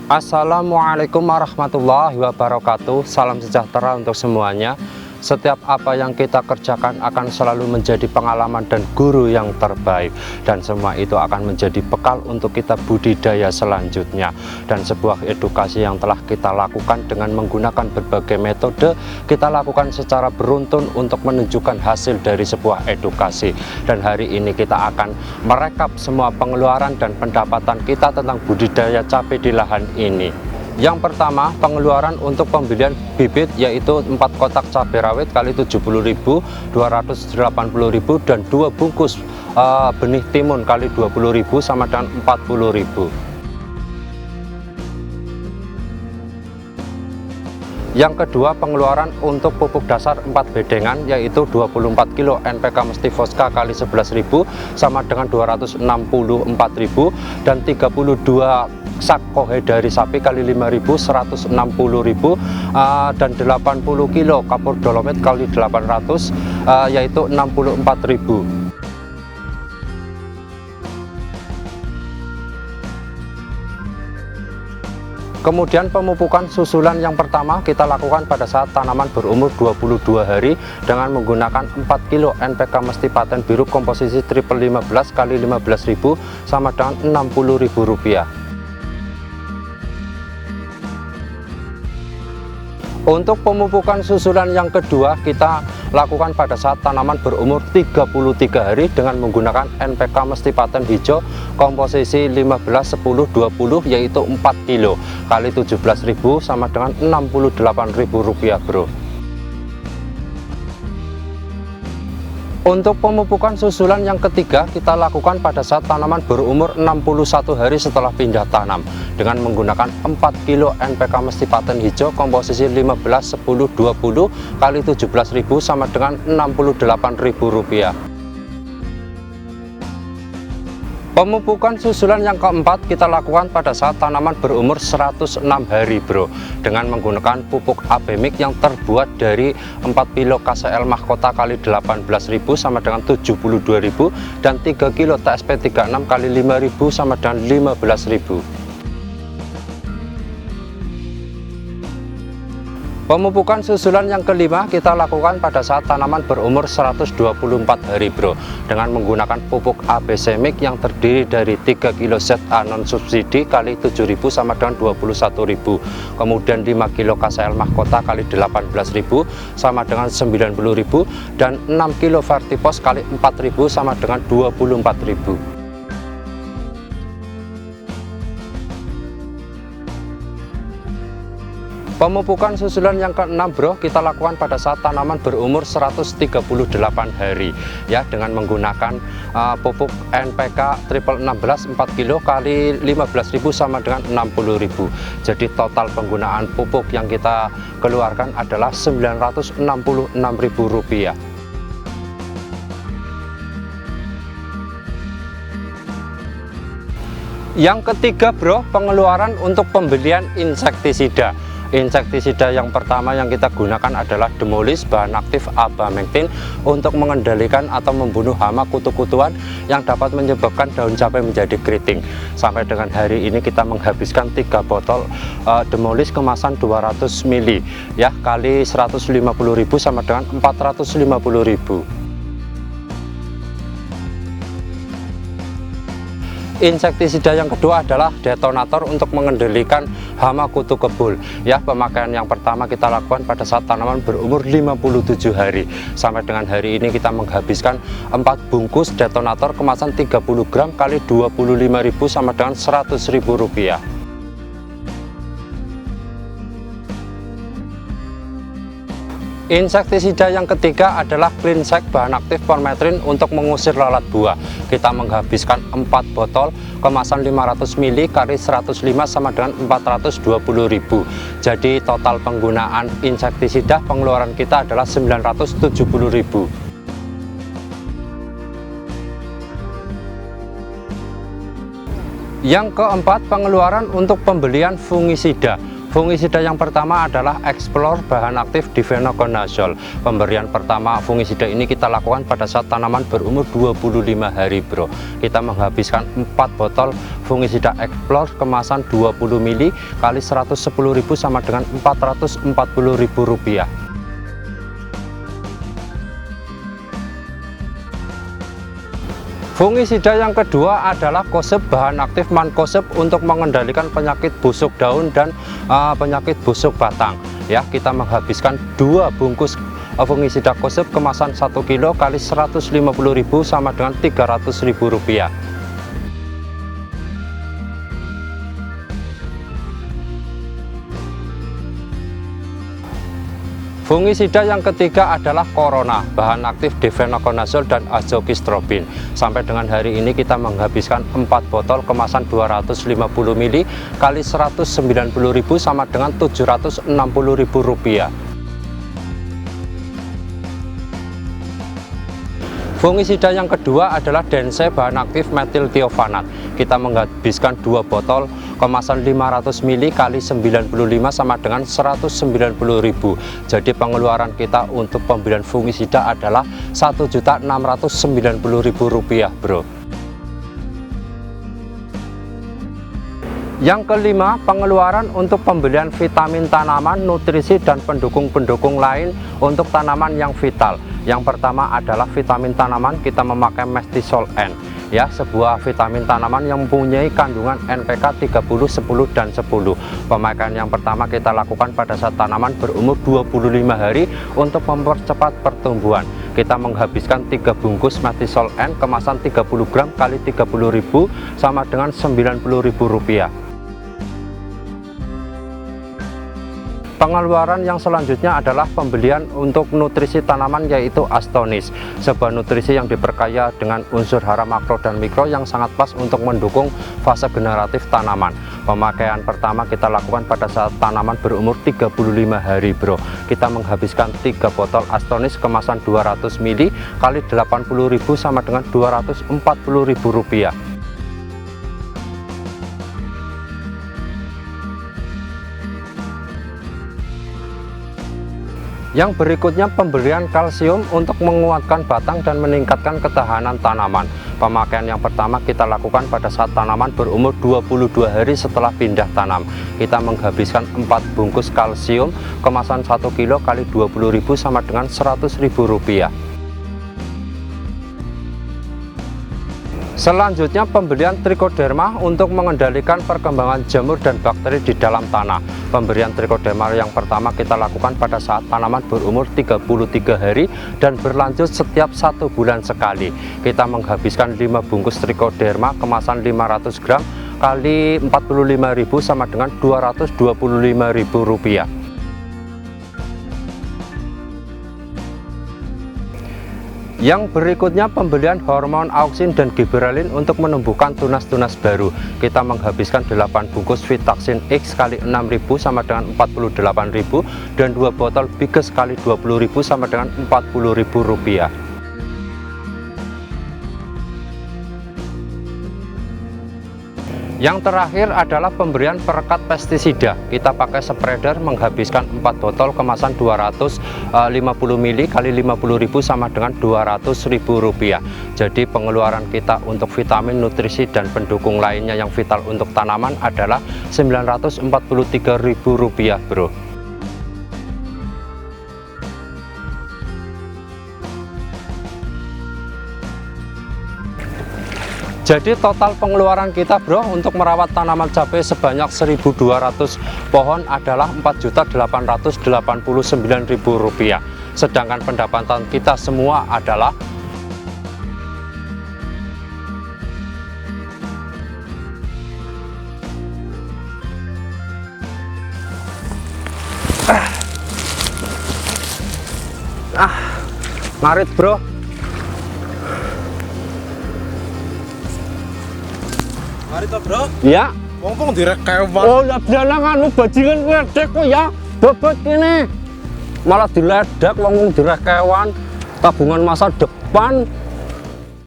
Assalamualaikum warahmatullahi wabarakatuh. Salam sejahtera untuk semuanya. Setiap apa yang kita kerjakan akan selalu menjadi pengalaman dan guru yang terbaik, dan semua itu akan menjadi bekal untuk kita budidaya selanjutnya. Dan sebuah edukasi yang telah kita lakukan dengan menggunakan berbagai metode, kita lakukan secara beruntun untuk menunjukkan hasil dari sebuah edukasi. Dan hari ini kita akan merekap semua pengeluaran dan pendapatan kita tentang budidaya cabai di lahan ini. Yang pertama, pengeluaran untuk pembelian bibit yaitu 4 kotak cabai rawit kali 70.000, 280.000, dan 2 bungkus benih timun kali 20.000 sama dengan 40.000. Yang kedua, pengeluaran untuk pupuk dasar 4 bedengan yaitu 24 kilo NPK Mestivosca kali 11.000 sama dengan 264.000, dan 32 sak kohe dari sapi kali 5.000 160.000, dan 80 kilo kapur dolomit kali 800 yaitu 64.000. Kemudian pemupukan susulan yang pertama kita lakukan pada saat tanaman berumur 22 hari dengan menggunakan 4 kilo NPK Mestipaten biru komposisi triple 15 kali 15.000 sama dengan Rp60.000. Untuk pemupukan susulan yang kedua kita lakukan pada saat tanaman berumur 33 hari dengan menggunakan NPK Mestipaten hijau komposisi 15 10 20 yaitu 4 kilo kali 17.000 sama dengan Rp68.000, bro. Untuk pemupukan susulan yang ketiga kita lakukan pada saat tanaman berumur 61 hari setelah pindah tanam dengan menggunakan 4 kilo NPK Mestipaten hijau komposisi 15 10 20 kali 17.000 sama dengan Rp68.000. Pemupukan susulan yang keempat kita lakukan pada saat tanaman berumur 106 hari, bro, dengan menggunakan pupuk Abemik yang terbuat dari 4 kilo KCL Mahkota kali 18.000 sama dengan 72.000, dan 3 kilo TSP 36 kali 5.000 sama dengan 15.000. Pemupukan susulan yang kelima kita lakukan pada saat tanaman berumur 124 hari, bro, dengan menggunakan pupuk Abemik yang terdiri dari 3 kilo ZA non subsidi kali 7.000 sama dengan 21.000, kemudian 5 kilo KCL Mahkota kali 18.000 sama dengan 90.000, dan 6 kilo Vertipos kali 4.000 sama dengan 24.000. Pemupukan susulan yang keenam, bro, kita lakukan pada saat tanaman berumur 138 hari ya, dengan menggunakan pupuk NPK triple 16 4 kilo kali 15.000 sama dengan 60.000. Jadi total penggunaan pupuk yang kita keluarkan adalah Rp966.000. Yang ketiga, bro, pengeluaran untuk pembelian insektisida. Insektisida yang pertama yang kita gunakan adalah Demolis bahan aktif Abamectin untuk mengendalikan atau membunuh hama kutu-kutuan yang dapat menyebabkan daun cabai menjadi keriting. Sampai dengan hari ini kita menghabiskan 3 botol Demolis kemasan 200 ml ya kali 150.000 sama dengan 450.000. Insektisida yang kedua adalah detonator untuk mengendalikan hama kutu kebul ya. Pemakaian yang pertama kita lakukan pada saat tanaman berumur 57 hari. Sampai dengan hari ini kita menghabiskan 4 bungkus detonator kemasan 30 gram kali 25.000 sama dengan Rp100.000. Insektisida yang ketiga adalah Cleansec bahan aktif Permetrin untuk mengusir lalat buah. Kita menghabiskan 4 botol kemasan 500 ml kali 105 sama dengan 420.000. Jadi total penggunaan insektisida pengeluaran kita adalah 970.000. Yang keempat, pengeluaran untuk pembelian fungisida. Fungisida yang pertama adalah Explore bahan aktif difenoconazole. Pemberian pertama fungisida ini kita lakukan pada saat tanaman berumur 25 hari bro. Kita menghabiskan 4 botol fungisida Explore kemasan 20 ml kali 110.000 sama dengan Rp440.000. Fungisida yang kedua adalah Koseb bahan aktif Mancozeb untuk mengendalikan penyakit busuk daun dan penyakit busuk batang. Ya, kita menghabiskan 2 bungkus fungisida Koseb kemasan 1 kilo kali 150.000 sama dengan Rp300.000. Fungisida yang ketiga adalah Corona, bahan aktif difenoconazole dan azoxystrobin. Sampai dengan hari ini kita menghabiskan 4 botol kemasan 250 ml kali 190.000 sama dengan Rp760.000. Fungisida yang kedua adalah Dense bahan aktif metiltiovanat. Kita menghabiskan 2 botol kemasan 500 ml kali 95 sama dengan Rp190.000. Jadi pengeluaran kita untuk pembelian fungisida adalah Rp1.690.000 bro. Yang kelima, pengeluaran untuk pembelian vitamin tanaman, nutrisi dan pendukung-pendukung lain untuk tanaman yang vital. Yang pertama adalah vitamin tanaman, kita memakai Mestisol N. Ya, sebuah vitamin tanaman yang mempunyai kandungan NPK 30, 10 dan 10. Pemakaian yang pertama kita lakukan pada saat tanaman berumur 25 hari untuk mempercepat pertumbuhan. Kita menghabiskan 3 bungkus Mestisol N kemasan 30 gram kali 30.000 sama dengan Rp90.000. Pengeluaran yang selanjutnya adalah pembelian untuk nutrisi tanaman, yaitu Astonis, sebuah nutrisi yang diperkaya dengan unsur hara makro dan mikro yang sangat pas untuk mendukung fase generatif tanaman. Pemakaian pertama kita lakukan pada saat tanaman berumur 35 hari bro. Kita menghabiskan 3 botol Astonis kemasan 200 ml kali 80.000 sama dengan Rp240.000. Yang berikutnya pemberian kalsium untuk menguatkan batang dan meningkatkan ketahanan tanaman. Pemakaian yang pertama kita lakukan pada saat tanaman berumur 22 hari setelah pindah tanam. Kita menghabiskan 4 bungkus kalsium kemasan 1 kilo kali 20.000 sama dengan Rp100.000. Selanjutnya pembelian Trichoderma untuk mengendalikan perkembangan jamur dan bakteri di dalam tanah. Pemberian Trichoderma yang pertama kita lakukan pada saat tanaman berumur 33 hari dan berlanjut setiap 1 bulan sekali. Kita menghabiskan 5 bungkus Trichoderma kemasan 500 gram kali 45.000 sama dengan Rp225.000. Yang berikutnya pembelian hormon auksin dan giberelin untuk menumbuhkan tunas-tunas baru. Kita menghabiskan 8 bungkus Vitaxin X kali 6.000 sama dengan Rp48.000 dan 2 botol Biges kali 20.000 sama dengan Rp40.000. Yang terakhir adalah pemberian perekat pestisida. Kita pakai spreader menghabiskan 4 botol kemasan 250 ml kali 50.000 sama dengan Rp200.000. Jadi pengeluaran kita untuk vitamin, nutrisi dan pendukung lainnya yang vital untuk tanaman adalah Rp943.000 bro. Jadi total pengeluaran kita bro untuk merawat tanaman cabai sebanyak 1.200 pohon adalah Rp4.889.000. Sedangkan pendapatan kita semua adalah ngarit bro. Mari toh bro. Ya. Wong direk kewan. Oh ya bilang anu bajingan ledek kok ya. Bobot ini. Malah diledek wong direk kewan. Tabungan masa depan.